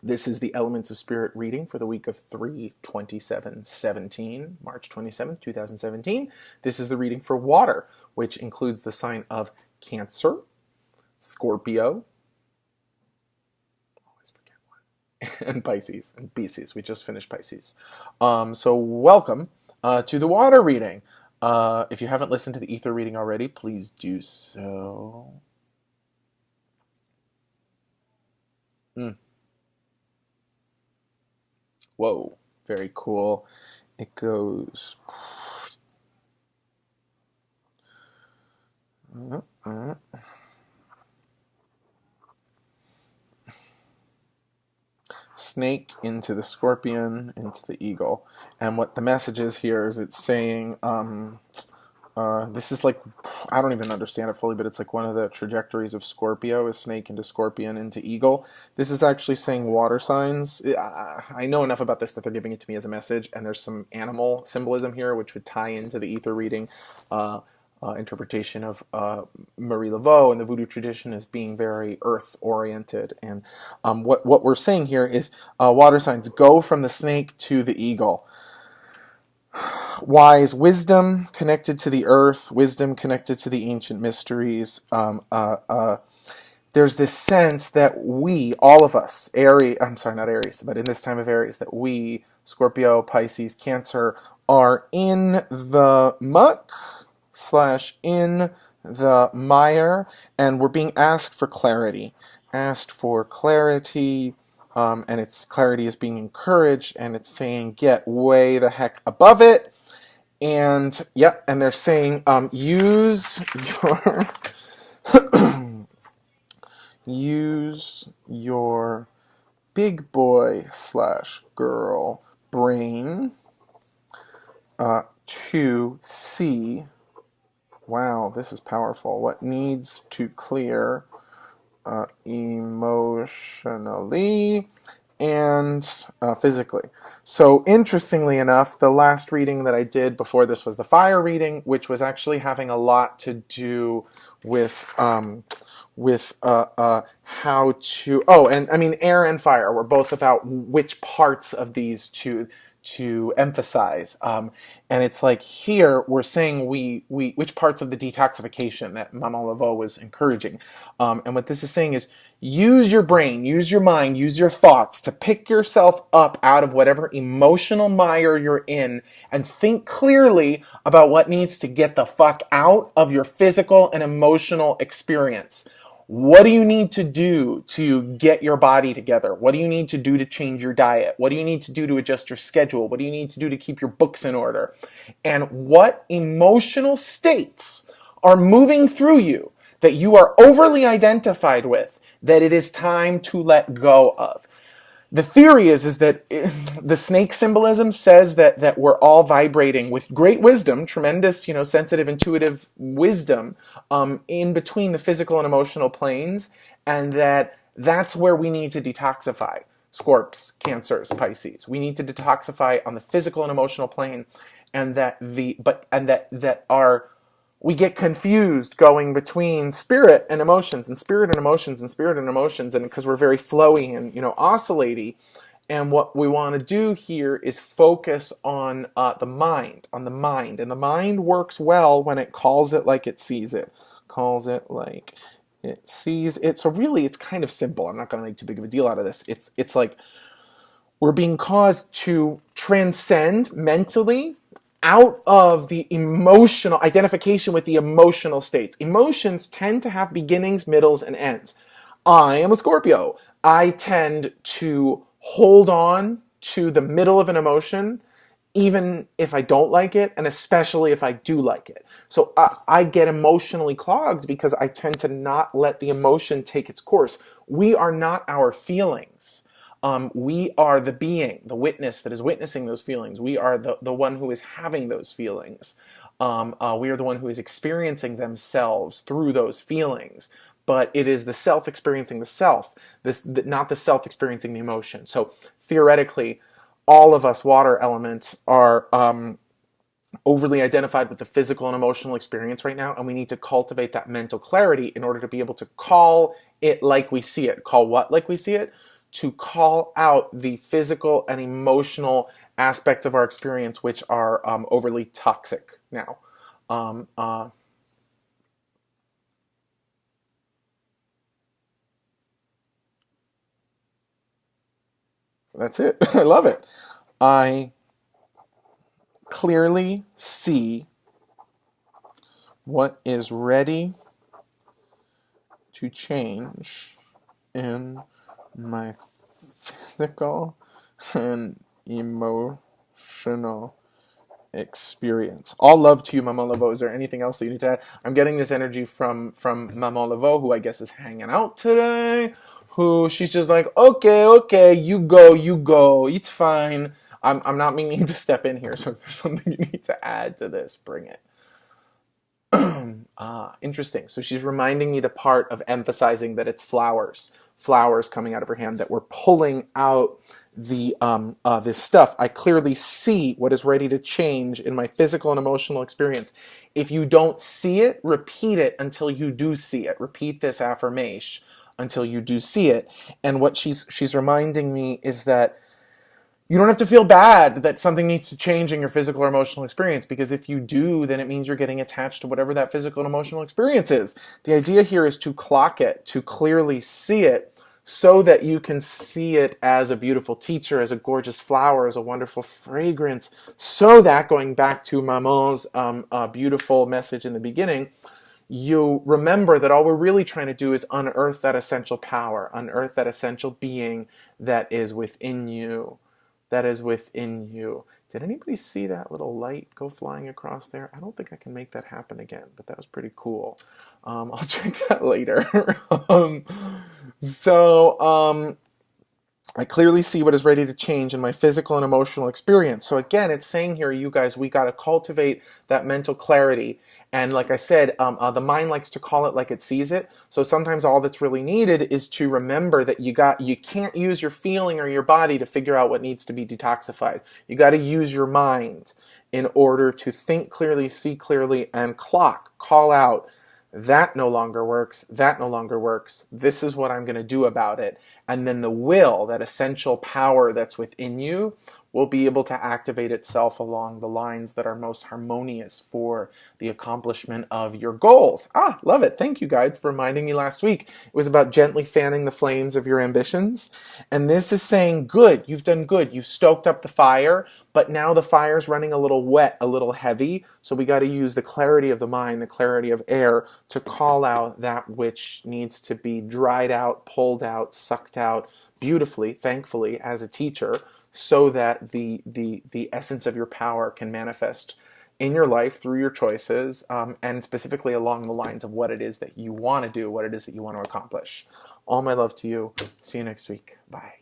This is the Elements of Spirit reading for the week of 3/27/17, March 27th, 2017. This is the reading for water, which includes the sign of Cancer, Scorpio, always forget one, and Pisces, and Pisces. We just finished Pisces. So welcome to the water reading. If you haven't listened to the ether reading already, please do so. Whoa, very cool. It goes. Snake into the scorpion, into the eagle. And what the message is here is it's saying, this is like, I don't even understand it fully, but it's like one of the trajectories of Scorpio is snake into scorpion into eagle. This is actually saying water signs. I know enough about this that they're giving it to me as a message, and there's some animal symbolism here which would tie into the ether reading interpretation of Marie Laveau and the Voodoo tradition as being very earth-oriented. And what we're saying here is water signs go from the snake to the eagle. Wise wisdom connected to the earth, wisdom connected to the ancient mysteries. There's this sense that we, all of us, not Aries, but in this time of Aries, that we, Scorpio, Pisces, Cancer, are in the muck / in the mire, and we're being asked for clarity. And its clarity is being encouraged, and it's saying, get way the heck above it. And and they're saying, use your big boy / girl brain to see, wow, this is powerful, what needs to clear emotionally and physically. So interestingly enough, the last reading that I did before this was the fire reading, which was actually having a lot to do with how to, and I mean air and fire were both about which parts of these to emphasize, and it's like here we're saying we which parts of the detoxification that Mama Laveau was encouraging, and what this is saying is use your brain, use your mind, use your thoughts to pick yourself up out of whatever emotional mire you're in and think clearly about what needs to get the fuck out of your physical and emotional experience. What do you need to do to get your body together? What do you need to do to change your diet? What do you need to do to adjust your schedule? What do you need to do to keep your books in order? And what emotional states are moving through you that you are overly identified with that it is time to let go of? The theory is that the snake symbolism says that we're all vibrating with great wisdom, tremendous, sensitive, intuitive wisdom in between the physical and emotional planes, and that's where we need to detoxify. Scorps, Cancers, Pisces. We need to detoxify on the physical and emotional plane, and we get confused going between spirit and emotions, and spirit and emotions, and spirit and emotions, and because we're very flowy and oscillating. And what we want to do here is focus on the mind, and the mind works well when it calls it like it sees it, calls it like it sees it. So really, it's kind of simple. I'm not going to make too big of a deal out of this. It's like we're being caused to transcend mentally out of the emotional identification with the emotional states. Emotions tend to have beginnings, middles, and ends. I am a Scorpio. I tend to hold on to the middle of an emotion, even if I don't like it, and especially if I do like it. So I get emotionally clogged because I tend to not let the emotion take its course. We are not our feelings. We are the being, the witness that is witnessing those feelings. We are the one who is having those feelings. We are the one who is experiencing themselves through those feelings. But it is the self experiencing the self, not the self experiencing the emotion. So theoretically, all of us water elements are overly identified with the physical and emotional experience right now, and we need to cultivate that mental clarity in order to be able to call it like we see it. Call what like we see it? to call out the physical and emotional aspects of our experience which are overly toxic now. That's it. I love it. I clearly see what is ready to change in my physical and emotional experience. All love to you, Maman Laveau. Is there anything else that you need to add? I'm getting this energy from Maman Laveau, who I guess is hanging out today. Who she's just like, okay, you go. It's fine. I'm not meaning to step in here, so if there's something you need to add to this, bring it. Interesting. So she's reminding me the part of emphasizing that it's flowers coming out of her hand, that we're pulling out the this stuff. I clearly see what is ready to change in my physical and emotional experience. If you don't see it, repeat it until you do see it. Repeat this affirmation until you do see it. And what she's reminding me is that you don't have to feel bad that something needs to change in your physical or emotional experience, because if you do, then it means you're getting attached to whatever that physical and emotional experience is. The idea here is to clock it, to clearly see it, so that you can see it as a beautiful teacher, as a gorgeous flower, as a wonderful fragrance, so that, going back to Maman's beautiful message in the beginning, you remember that all we're really trying to do is unearth that essential power, unearth that essential being that is within you. That is within you. Did anybody see that little light go flying across there? I don't think I can make that happen again, but that was pretty cool. I'll check that later. I clearly see what is ready to change in my physical and emotional experience. So again, it's saying here, you guys, we got to cultivate that mental clarity. And like I said, the mind likes to call it like it sees it. So sometimes all that's really needed is to remember that you can't use your feeling or your body to figure out what needs to be detoxified. You got to use your mind in order to think clearly, see clearly, and call out, that no longer works, that no longer works, this is what I'm going to do about it. And then the will, that essential power that's within you, will be able to activate itself along the lines that are most harmonious for the accomplishment of your goals. Love it. Thank you, guys, for reminding me last week. It was about gently fanning the flames of your ambitions. And this is saying, good, you've done good. You've stoked up the fire, but now the fire's running a little wet, a little heavy. So we got to use the clarity of the mind, the clarity of air, to call out that which needs to be dried out, pulled out, sucked out beautifully, thankfully, as a teacher, so that the essence of your power can manifest in your life through your choices, and specifically along the lines of what it is that you want to do, what it is that you want to accomplish. All my love to you. See you next week. Bye.